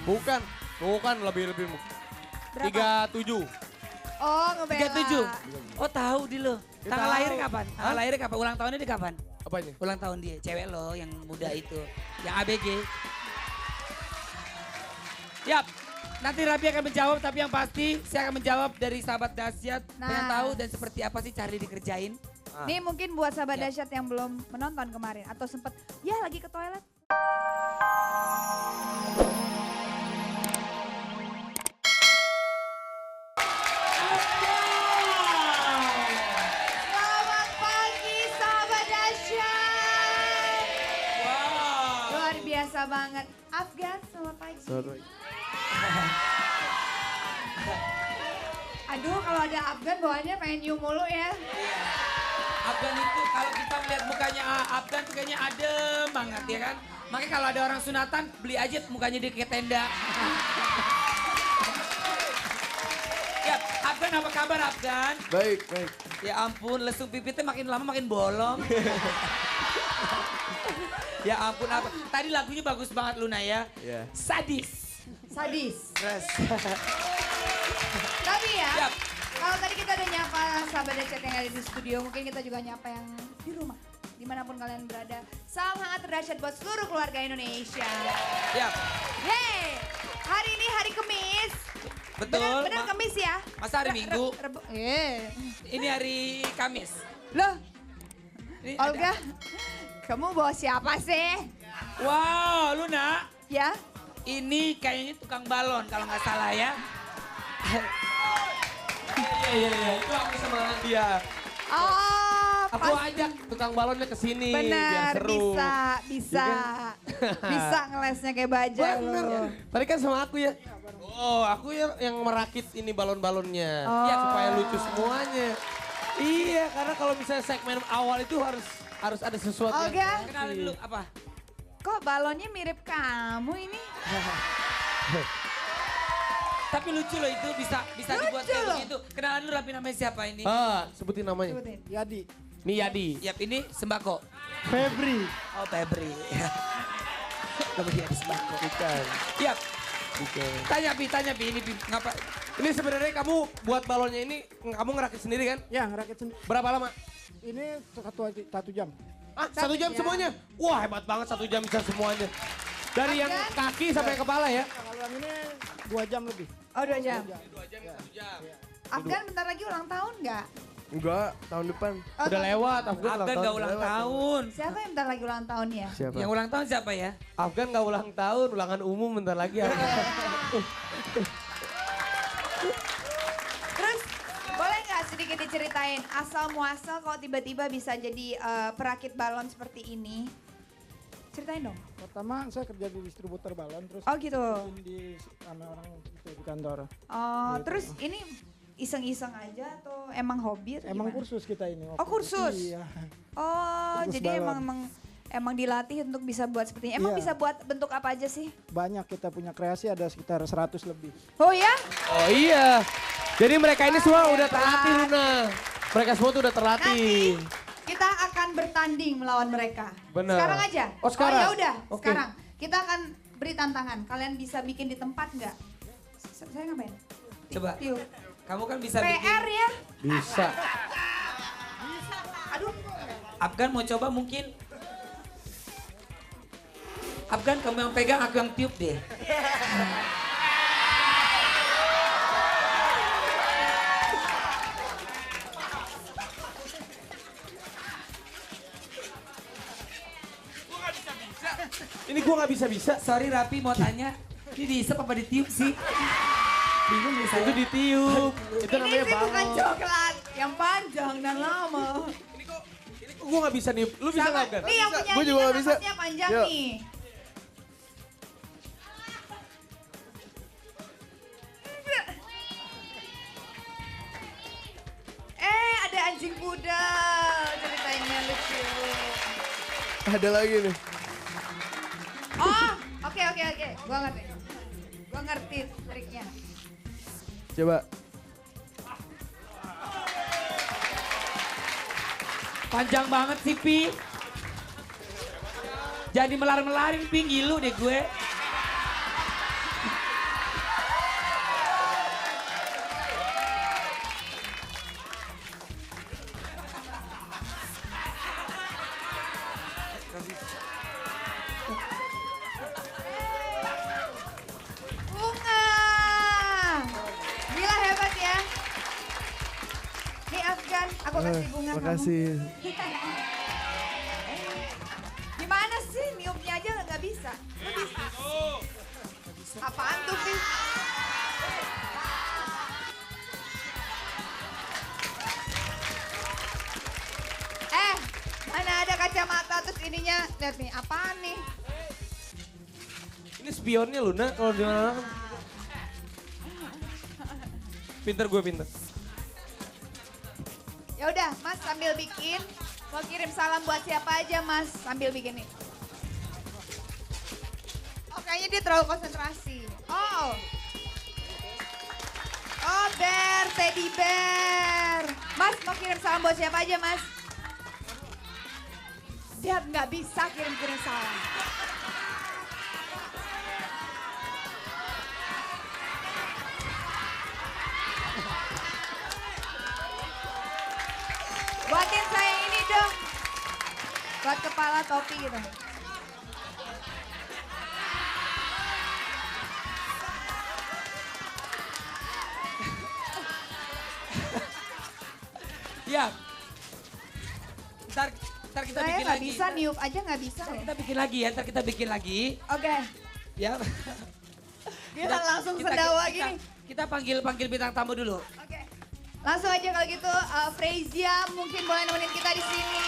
Bukan, bukan lebih. Berapa? 37. Oh, ngebela. 37. Oh tahu di lo. Ya, Tanggal tahu. lahirnya kapan? Tanggal Hah? lahirnya kapan? Ulang tahunnya di kapan? Apanya? Ulang tahun dia, cewek lo yang muda itu. Yang ABG. Yap, nanti Rabi akan menjawab tapi yang pasti saya akan menjawab dari sahabat dahsyat. Nah. Pengen tahu dan seperti apa sih Charlie dikerjain. Nih mungkin buat sahabat Ya. dahsyat yang belum menonton kemarin atau sempet ya lagi ke toilet. Selamat pagi sahabat dahsyat. Wow. Luar biasa banget. Afgan, selamat pagi. Aduh kalau ada Afgan bawaannya pengen nyium mulu ya. Afgan itu kalau kita melihat mukanya Afgan tuh kayaknya adem banget ya kan. Makanya kalau ada orang sunatan beli aja mukanya dia kayak tenda. Ya, Afgan apa kabar Afgan? Baik. Ya ampun, lesung pipitnya makin lama makin bolong. Ya ampun, apa? Tadi lagunya bagus banget Luna ya. Iya. Sadis. Sadis. Stres. Tapi ya, Siap. kalau tadi kita udah nyapa sahabat dahsyat yang ada di studio, mungkin kita juga nyapa yang di rumah. Dimanapun kalian berada, salam hangat terdahsyat buat seluruh keluarga Indonesia. Ya, Yeay, hari ini hari Kamis. betul. Benar Kamis ya? Masa hari Minggu? Ini hari Kamis. Loh, Ini Olga, kamu bawa siapa sih? Wow, Luna. Ya? Ini kayaknya tukang balon kalau nggak salah ya. Iya. Itu aku sama dia. Oh, Aku ajak tukang balonnya ke sini biar benar, seru. bisa. Bisa ngelesnya kayak baja Bener. loh. Tadi kan sama aku ya. Oh, aku yang merakit ini balon-balonnya. Oh. Ya, supaya lucu semuanya. Iya, karena kalau misalnya segmen awal itu harus ada sesuatu. Olga. Kenalin dulu apa? Kok balonnya mirip kamu ini? Tapi lucu loh itu bisa dibuat Lucu kayak loh. begitu. Kenalan dulu Rapi namanya siapa ini? Sebutin namanya. Sebutin. Yadi, Ini Yadi. Yap, ini sembako. Febri, Oh, Febri. Kemudian sembako. Bukan. Yap, Bukan. tanya Pi, ini Pi, ngapa? Ini sebenarnya kamu buat balonnya ini kamu ngerakit sendiri kan? ya ngerakit sendiri. Berapa lama? Ini satu jam. Ah, 1 jam jam. semuanya? Wah, hebat banget 1 jam bisa semuanya. Dari yang Afgan? kaki sampai kepala ya? Kalau yang ini 2 jam lebih. Oh 2 jam. 2 jam, 1 jam. Afgan bentar lagi ulang tahun nggak? Enggak, tahun depan. Oh, Udah lewat, Afgan Afgan gak ulang tahun. Siapa yang bentar lagi ulang tahun ya? Siapa? Yang ulang tahun siapa ya? Afgan gak ulang tahun, ulangan umum bentar lagi. Terus boleh nggak sedikit diceritain asal muasal kok tiba-tiba bisa jadi perakit balon seperti ini? Ceritain dong. Pertama saya kerja di distributor balon, terus Oh gitu. bikin di sama orang itu di kantor. Oh terus ini iseng-iseng aja atau emang hobi? Atau Emang gimana? kursus kita ini. Oh, kursus? Iya. Oh Kursus jadi balon. emang dilatih untuk bisa buat seperti ini. Emang Iya. bisa buat bentuk apa aja sih? Banyak kita punya kreasi ada sekitar 100 lebih. Oh ya? Oh iya. Jadi mereka ini semua Ah, udah hebat. terlatih Luna. Mereka semua tuh udah terlatih. Nanti kita akan bertanding melawan mereka. Benar. Sekarang aja. Oh, sekarang? ya udah, Oke. sekarang. Kita akan beri tantangan. Kalian bisa bikin di tempat nggak? Saya ngapain? Coba, Tiup. kamu kan bisa bikin. PR ya? Bisa. Aduh. Afgan mau coba mungkin. Afgan kamu yang pegang, aku yang tiup deh. Ini gua nggak bisa-bisa. Sorry Rapi mau tanya, ini diisep apa ditiup sih? Bingung nih saya. Itu ditiup. Itu Ini namanya sih bukan balon. coklat. Yang panjang dan lama. Gua nggak bisa nih. Lu bisa Sama, nggak kan? nih yang punya Gua juga nggak bisa. nafasnya panjang Yuk. nih. Ada anjing pudel ceritanya lucu. Ada lagi nih. Oh, oke. Gua ngerti triknya. Coba. Panjang banget sih Pi. Jadi melar-melarin Pi, ngilu deh gue. Aku kasih bunga kamu. Makasih. Gimana sih niupnya aja nggak bisa? Lu bisa? Apaan tuh, Pi? Mana ada kacamata terus ininya, lihat nih, apaan nih? Ini spionnya Luna kalau di mana. Pinter gue pinter. Ya udah, Mas sambil bikin. Mau kirim salam buat siapa aja, Mas? Sambil bikin nih. Oh, kayaknya dia terlalu konsentrasi. Oh. Oh, bear, teddy bear. Mas, mau kirim salam buat siapa aja, Mas? Dia nggak bisa kirim-kirim salam. Buatin saya ini dong. Buat kepala topi gitu. Ya. Ntar kita Saya bikin nggak lagi. bisa, niup aja nggak bisa Ntar loh. kita bikin lagi ya, ntar kita bikin lagi. Oke, Ya. kita langsung sendawa gini. Kita panggil bintang tamu dulu. Oke. Langsung aja kalau gitu, Frezia mungkin boleh nemenin kita di sini.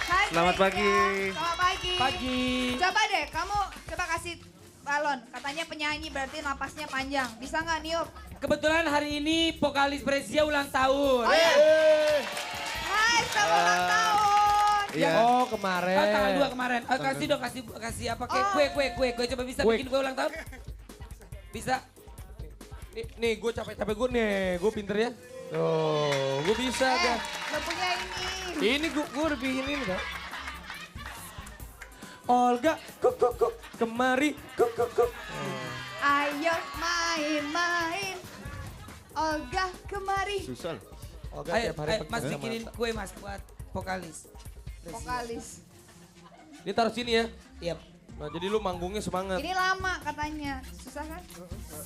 Hai, Selamat Frezia. pagi. Selamat pagi. Pagi. Coba deh, kamu coba kasih balon. Katanya penyanyi berarti napasnya panjang. Bisa nggak niup? Kebetulan hari ini vokalis Frezia ulang tahun. Oh ya? Hai, selamat ulang tahun. Iya. Oh kemarin. Oh, tanggal 2 kemarin. Kasih dong, kasih apa? Oh. Kue. Coba bisa Kue. bikin kue ulang tahun? Bisa. Nih gue capek-capek gue nih, gue pinter ya. Tuh, gue bisa dah. Lo punya ini. Ini gue udah bikin ini dah. Olga, kuk, kemari, kuk. Ayo main-main. Olga kemari. Susah loh. Olga Ayo, tiap hari pergi Mas sama- bikinin kue Mas buat vokalis. Frezia. Vokalis. Ini taruh sini ya. Iya. Nah jadi lu manggungnya semangat. Ini lama katanya. Susah kan?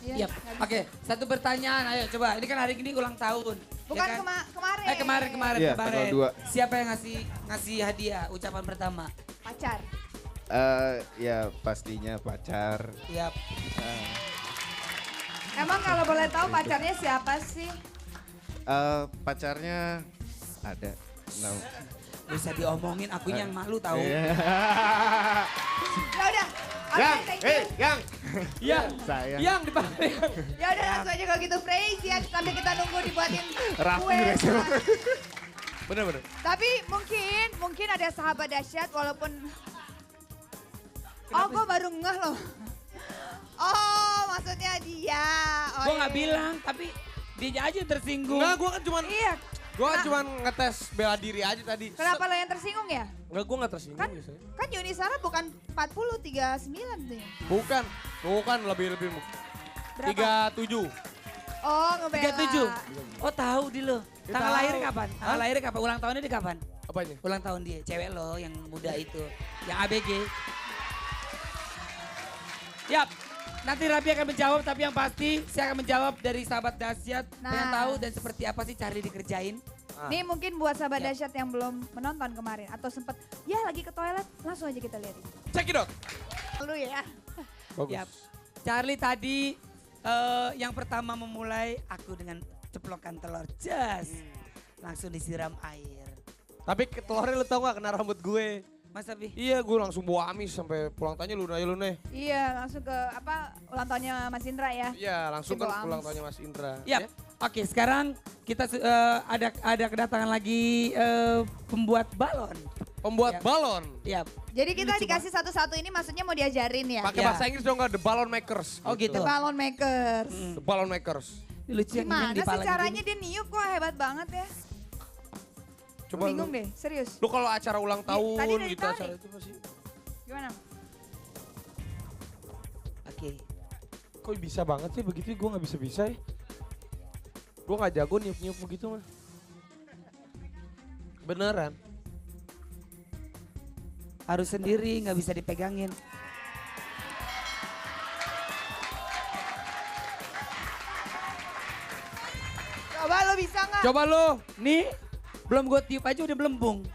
Iya. nggak bisa. Oke, satu pertanyaan. Ayo coba. Ini kan hari ini ulang tahun. Bukan ya kan? kemarin. Kemarin. Iya, tanggal 2. Siapa yang ngasih hadiah ucapan pertama? Pacar. Ya pastinya pacar. Iya. Emang kalau boleh tahu pacarnya siapa sih? Pacarnya ada. Nah. Bisa diomongin, akunya yang malu tahu. Iya. Ya udah. Oke, Yang, thank you. yang. Yang, Saya. yang di bawah. Ya udah langsung aja kalau gitu Frezi ya sambil kita nunggu dibuatin Rapi kue. Reza. Bener. Tapi mungkin ada sahabat dahsyat walaupun Oh, gue baru ngeh loh. Oh, maksudnya dia. Oh, Gue iya. nggak bilang, tapi dia aja yang tersinggung. Enggak, gue kan cuman Iya. ngetes bela diri aja tadi. Kenapa lo yang tersinggung ya? Enggak, gue gak tersinggung Kan biasanya. kan Yuni Sara bukan 40 39 tuh ya. Bukan lebih. Berapa? 37. Oh, ngebela. 37. Oh tahu di lo. Ya, Tanggal tahu. lahirnya kapan? Tanggal lahirnya kapan? Ulang tahunnya di kapan? Apanya? Ulang tahun dia, cewek lo yang muda itu. Yang ABG. Yap. Nanti Rabi akan menjawab, tapi yang pasti saya akan menjawab dari sahabat dahsyat. Pengen Nah. tahu dan seperti apa sih Charlie dikerjain. Nih mungkin buat sahabat Ya. dahsyat yang belum menonton kemarin atau sempet ya lagi ke toilet, langsung aja kita lihat. Check it out. Lu ya. Bagus. Yap. Charlie tadi yang pertama memulai aku dengan ceplokan telur jas. Langsung disiram air. Tapi telurnya lu tau gak kena rambut gue? Mas Abi? Iya, gue langsung bawa amis sampai pulang tanya lu nih. Iya, langsung ke ulang tahunnya Mas Indra ya. Iya, langsung Dibawa kan pulang amis. tanya Mas Indra. Yap. Oke, sekarang kita ada kedatangan lagi pembuat balon. Pembuat Yap. balon. Yap. Jadi kita Lucu dikasih satu-satu ini maksudnya mau diajarin ya. Pakai Ya. bahasa Inggris dong nggak? The Balloon Makers. Oh gitu. The Balloon Makers. The Balloon Makers. Lucu yang Gimana di sih palanya caranya gini. dia niup kok hebat banget ya. Coba Bingung lu, deh, serius. lu kalau acara ulang tahun tadi udah gitu ditarik. acara itu pasti. Gimana? Oke. Kok bisa banget sih begitu? Gue nggak bisa ya. Gue nggak jago niup begitu mah. Beneran. Harus sendiri, nggak bisa dipegangin. Coba lo bisa nggak? Coba lo. Nih, belum gue tiup aja udah belembung.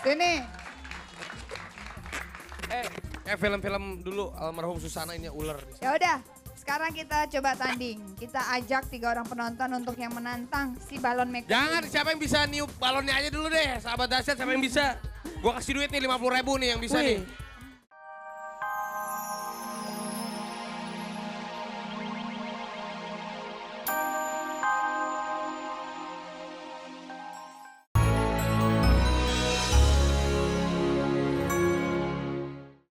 Sini. Kayak film-film dulu almarhum Susana ini ular. Ya udah, sekarang kita coba tanding. Kita ajak 3 orang penonton untuk yang menantang si balon mekanik. Jangan, siapa yang bisa niup balonnya aja dulu deh. Sahabat dahsyat, siapa yang bisa? Gua kasih duit nih 50.000 nih yang bisa nih.